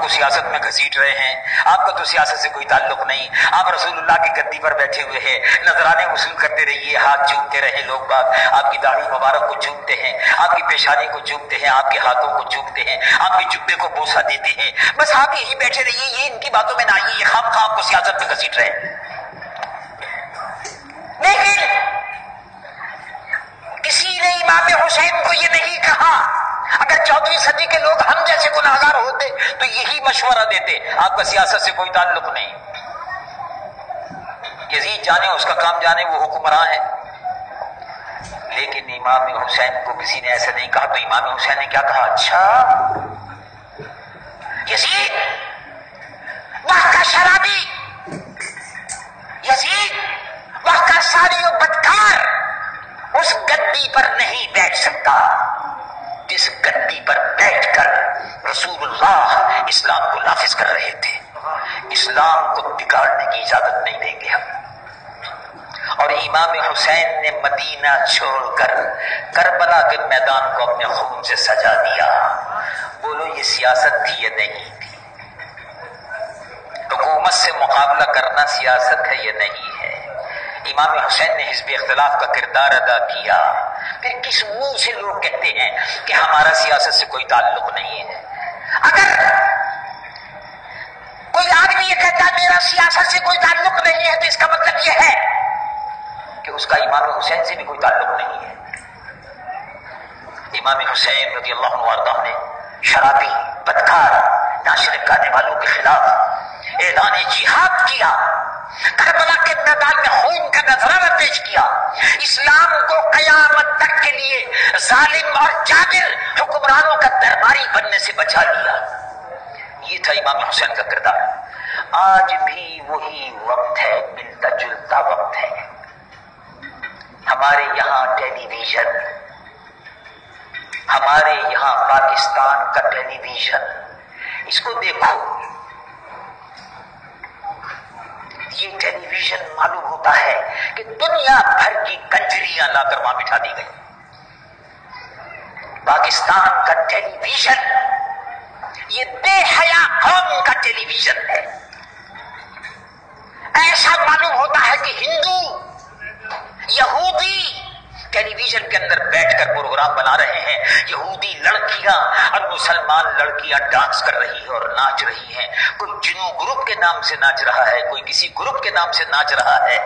سیاست میں گھسیٹ رہے ہیں. آپ کا تو سیاست سے کوئی تعلق نہیں. آپ رسول اللہ کی گدی پر بیٹھے ہوئے ہیں, نذرانے وصول کرتے رہیے, ہاتھ چومتے رہے لوگ باغ, آپ کی داڑھی مبارک کو چومتے ہیں, آپ کی پیشانی کو چومتے ہیں, آپ کے ہاتھوں کو چومتے ہیں, آپ کے جبے کو بوسہ دیتے ہیں. بس آپ یہی بیٹھے رہیے, یہ ان کی باتوں میں نہ آئیے, یہ خواہ آپ کو سیاست میں گھسیٹ رہے ہیں. لیکن کسی نے امام حسین کو یہ نہیں کہا. اگر 14ویں صدی کے لوگ ہم جیسے گناہگار ہوتے تو یہی مشورہ دیتے, آپ کا سیاست سے کوئی تعلق نہیں. یزید جانے, اس کا کام جانے, وہ حکمراں ہے. لیکن امام حسین کو کسی نے ایسا نہیں کہا. تو امام حسین نے کیا کہا, اچھا یزید وہاں کا شرابی, یزید وہاں کا ساری و بدکار اس گدی پر نہیں بیٹھ سکتا جس گدی پر بیٹھ کر رسول اللہ اسلام کو نافذ کر رہے تھے. اسلام کو بگاڑنے کی اجازت نہیں دیں گے ہم. اور امام حسین نے مدینہ چھوڑ کر کربلا کے میدان کو اپنے خون سے سجا دیا. بولو یہ سیاست تھی یا نہیں تھی؟ حکومت سے مقابلہ کرنا سیاست ہے یا نہیں ہے؟ امام حسین نے حزب اختلاف کا کردار ادا کیا. پھر کس منہ سے لوگ کہتے ہیں کہ ہمارا سیاست سے کوئی تعلق نہیں ہے؟ اگر کوئی آدمی یہ کہتا ہے میرا سیاست سے کوئی تعلق نہیں ہے تو اس کا مطلب یہ ہے کہ اس کا امام حسین سے بھی کوئی تعلق نہیں ہے. امام حسین رضی اللہ عنہ وارضاہ نے شرابی, بدکار, ناشرے گانے والوں کے خلاف اعلان جہاد کیا. کربلا کے میدان میں خون کا نذرانہ پیش کیا. اسلام کو قیامت تک کے لیے ظالم اور جابر حکمرانوں کا درباری بننے سے بچا لیا. یہ تھا امام حسین کا کردار. آج بھی وہی وقت ہے, ملتا جلتا وقت ہے. ہمارے یہاں ٹیلی ویژن, ہمارے یہاں پاکستان کا ٹیلی ویژن, اس کو دیکھو. یہ ٹیلی ویژن معلوم ہوتا ہے کہ دنیا بھر کی کنجریاں لا کر وہاں بٹھا دی گئی. پاکستان کا ٹیلی ویژن یہ بے حیا قوم کا ٹیلی ویژن ہے. ایسا معلوم ہوتا ہے کہ ہندو, یہودی ٹیلی ویژن کے اندر بیٹھ کر پروگرام بنا رہے ہیں. یہودی لڑکیاں اور مسلمان لڑکیاں ڈانس کر رہی ہیں اور ناچ رہی ہیں. کوئی جنو گروپ کے نام سے ناچ رہا ہے, کوئی کسی گروپ کے نام سے ناچ رہا ہے.